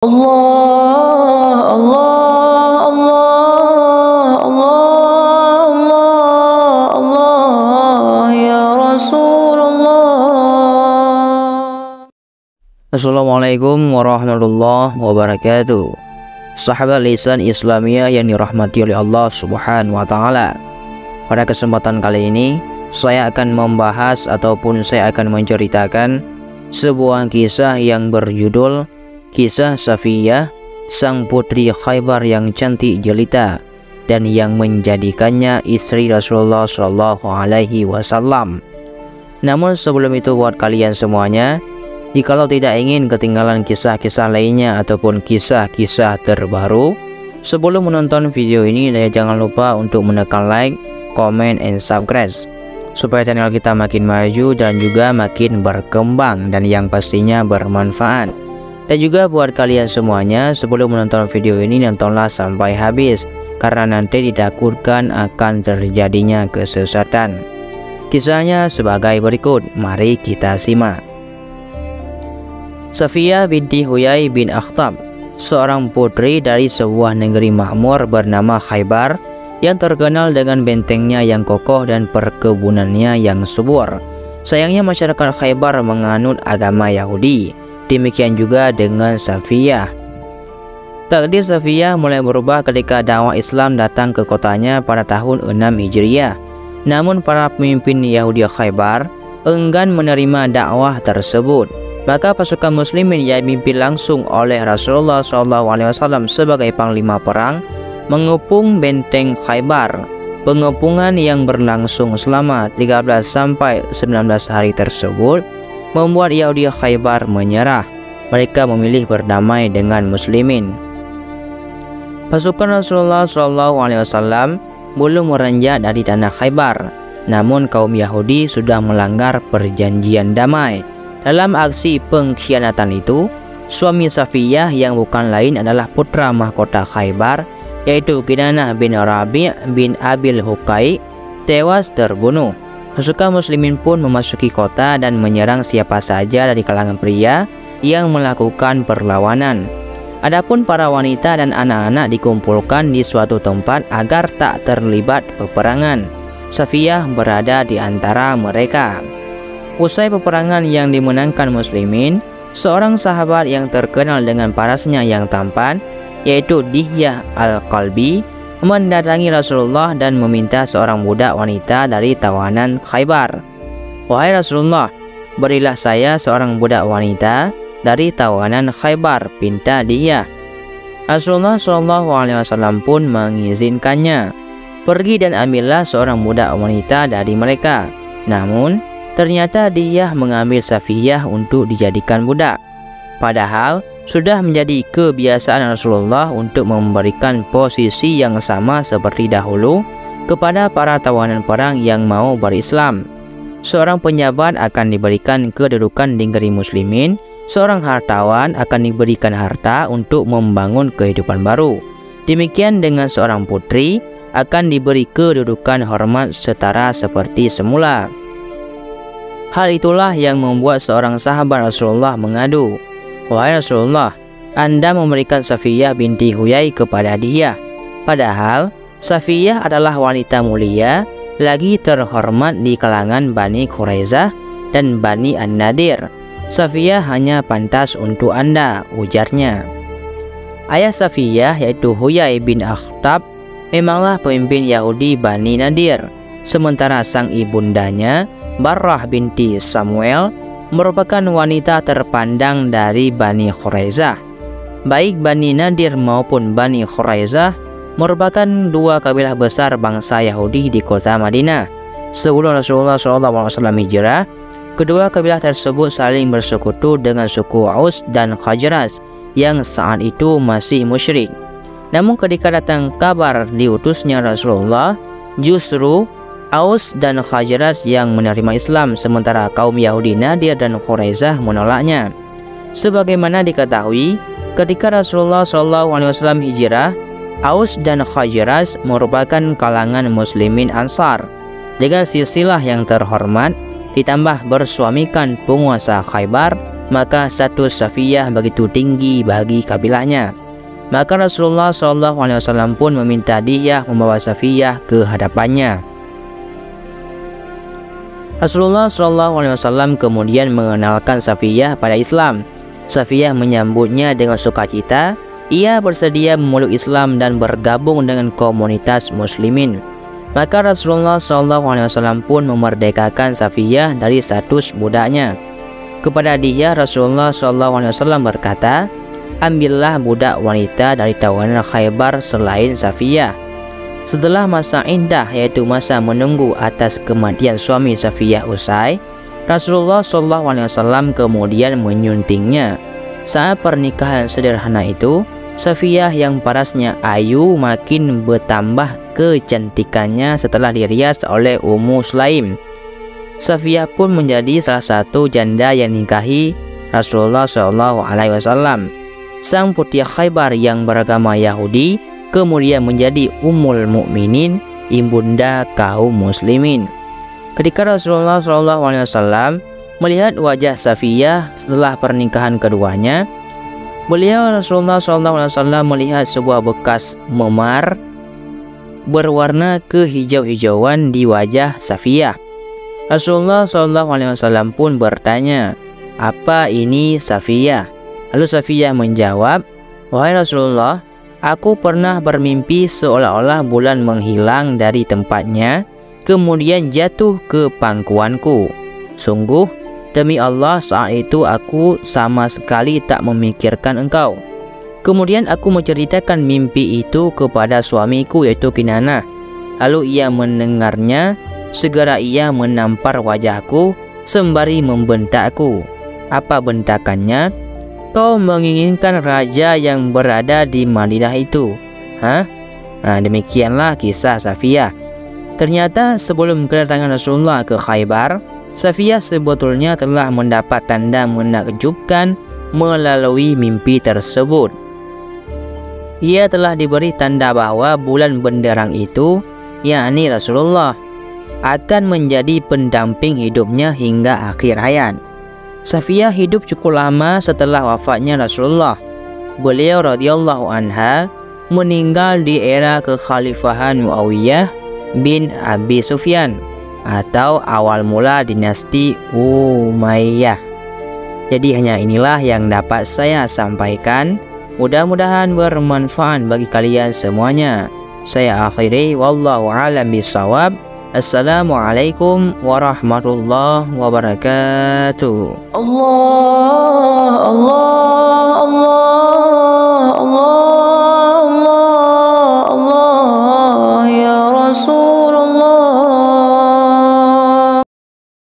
Allah, Allah, Allah, Allah, Allah, Allah, ya Rasulullah. Assalamualaikum warahmatullahi wabarakatuh. Sahabat lisan Islamiyah yang dirahmati oleh Allah Subhanahu wa Ta'ala. Pada kesempatan kali ini, saya akan membahas ataupun saya akan menceritakan sebuah kisah yang berjudul Kisah Safiyah, sang putri Khaybar yang cantik jelita dan yang menjadikannya istri Rasulullah Shallallahu Alaihi Wasallam. Namun sebelum itu, buat kalian semuanya, jikalau tidak ingin ketinggalan kisah-kisah lainnya ataupun kisah-kisah terbaru, sebelum menonton video ini, jangan lupa untuk menekan like, comment, and subscribe supaya channel kita makin maju dan juga makin berkembang dan yang pastinya bermanfaat. Dan juga buat kalian semuanya, sebelum menonton video ini, nontonlah sampai habis karena nanti ditakutkan akan terjadinya kesesatan. Kisahnya sebagai berikut, mari kita simak. Safiyah binti Huyai bin Akhtab, seorang putri dari sebuah negeri makmur bernama Khaybar yang terkenal dengan bentengnya yang kokoh dan perkebunannya yang subur. Sayangnya masyarakat Khaybar menganut agama Yahudi. Demikian juga dengan Safiyah. Takdir Safiyah mulai berubah ketika dakwah Islam datang ke kotanya pada tahun 6 Hijriah. Namun para pemimpin Yahudi Khaybar enggan menerima dakwah tersebut. Maka pasukan muslimin yang dipimpin langsung oleh Rasulullah SAW sebagai panglima perang mengepung benteng Khaybar. Pengepungan yang berlangsung selama 13 sampai 19 hari tersebut membuat Yahudi Khaybar menyerah. Mereka memilih berdamai dengan muslimin. Pasukan Rasulullah SAW belum meranjak dari tanah Khaybar, namun kaum Yahudi sudah melanggar perjanjian damai. Dalam aksi pengkhianatan itu, suami Safiyah yang bukan lain adalah putra mahkota Khaybar, yaitu Kinanah bin Rabi' bin Abil Hukai, tewas terbunuh. Pasukan muslimin pun memasuki kota dan menyerang siapa saja dari kalangan pria yang melakukan perlawanan. Adapun para wanita dan anak-anak dikumpulkan di suatu tempat agar tak terlibat peperangan. Safiyah berada di antara mereka. Usai peperangan yang dimenangkan muslimin, seorang sahabat yang terkenal dengan parasnya yang tampan, yaitu Dihyah al-Qalbi, mendatangi Rasulullah dan meminta seorang budak wanita dari tawanan Khaybar. Wahai Rasulullah, berilah saya seorang budak wanita dari tawanan Khaybar, pinta dia. Rasulullah SAW pun mengizinkannya. Pergi dan ambillah seorang budak wanita dari mereka. Namun ternyata dia mengambil Safiyah untuk dijadikan budak. Padahal sudah menjadi kebiasaan Rasulullah untuk memberikan posisi yang sama seperti dahulu kepada para tawanan perang yang mau berislam. Seorang penjabat akan diberikan kedudukan di negeri muslimin, seorang hartawan akan diberikan harta untuk membangun kehidupan baru. Demikian dengan seorang putri akan diberi kedudukan hormat setara seperti semula. Hal itulah yang membuat seorang sahabat Rasulullah mengadu, "Wahai Rasulullah, Anda memberikan Safiyah binti Huyai kepada dia. Padahal Safiyah adalah wanita mulia, lagi terhormat di kalangan Bani Quraizah dan Bani An-Nadir. Safiyah hanya pantas untuk Anda," ujarnya. Ayah Safiyah, yaitu Huyai bin Akhtab, memanglah pemimpin Yahudi Bani Nadir. Sementara sang ibundanya, Barrah binti Samuel, merupakan wanita terpandang dari Bani Quraizah. Baik Bani Nadir maupun Bani Quraizah merupakan dua kabilah besar bangsa Yahudi di kota Madinah. Sebelum Rasulullah SAW hijrah, kedua kabilah tersebut saling bersekutu dengan suku Aus dan Khazraj yang saat itu masih musyrik. Namun ketika datang kabar diutusnya Rasulullah, justru Aus dan Khazraj yang menerima Islam, sementara kaum Yahudi Nadir dan Quraizah menolaknya. Sebagaimana diketahui, ketika Rasulullah SAW hijrah, Aus dan Khazraj merupakan kalangan muslimin Ansar. Dengan silsilah yang terhormat, ditambah bersuamikan penguasa Khaybar, maka status Safiyah begitu tinggi bagi kabilahnya. Maka Rasulullah SAW pun meminta dia membawa Safiyah ke hadapannya. Rasulullah SAW kemudian mengenalkan Safiyah pada Islam. Safiyah menyambutnya dengan sukacita. Ia bersedia memeluk Islam dan bergabung dengan komunitas muslimin. Maka Rasulullah SAW pun memerdekakan Safiyah dari status budaknya. Kepada dia Rasulullah SAW berkata, "Ambillah budak wanita dari tawanan Khaybar selain Safiyah." Setelah masa indah, yaitu masa menunggu atas kematian suami Safiyah usai, Rasulullah SAW kemudian menyuntingnya. Saat pernikahan sederhana itu, Safiyah yang parasnya ayu makin bertambah kecantikannya setelah dirias oleh Ummu Sulaim. Safiyah pun menjadi salah satu janda yang nikahi Rasulullah SAW. Sang putri Khaybar yang beragama Yahudi kemudian menjadi Ummul Mukminin, ibunda kaum muslimin. Ketika Rasulullah SAW melihat wajah Safiyah setelah pernikahan keduanya, Rasulullah SAW melihat sebuah bekas memar berwarna kehijau-hijauan di wajah Safiyah. Rasulullah SAW pun bertanya, "Apa ini Safiyah?" Lalu Safiyah menjawab, "Wahai Rasulullah, aku pernah bermimpi seolah-olah bulan menghilang dari tempatnya, kemudian jatuh ke pangkuanku. Sungguh, demi Allah saat itu aku sama sekali tak memikirkan engkau. Kemudian aku menceritakan mimpi itu kepada suamiku yaitu Kinanah. Lalu ia mendengarnya, segera ia menampar wajahku sembari membentakku." "Apa bentakannya?" "Kau menginginkan raja yang berada di Madinah itu." "Hah?" Demikianlah kisah Safiyah. Ternyata sebelum kedatangan Rasulullah ke Khaybar, Safiyah sebetulnya telah mendapat tanda menakjubkan melalui mimpi tersebut. Ia telah diberi tanda bahwa bulan benderang itu, yakni Rasulullah, akan menjadi pendamping hidupnya hingga akhir hayat. Safiyah hidup cukup lama setelah wafatnya Rasulullah. Beliau radhiyallahu anha meninggal di era kekhalifahan Muawiyah bin Abi Sufyan atau awal mula dinasti Umayyah. Jadi hanya inilah yang dapat saya sampaikan. Mudah-mudahan bermanfaat bagi kalian semuanya. Saya akhiri, wallahu a'lam bishawab. Assalamualaikum warahmatullahi wabarakatuh. Allah Allah Allah.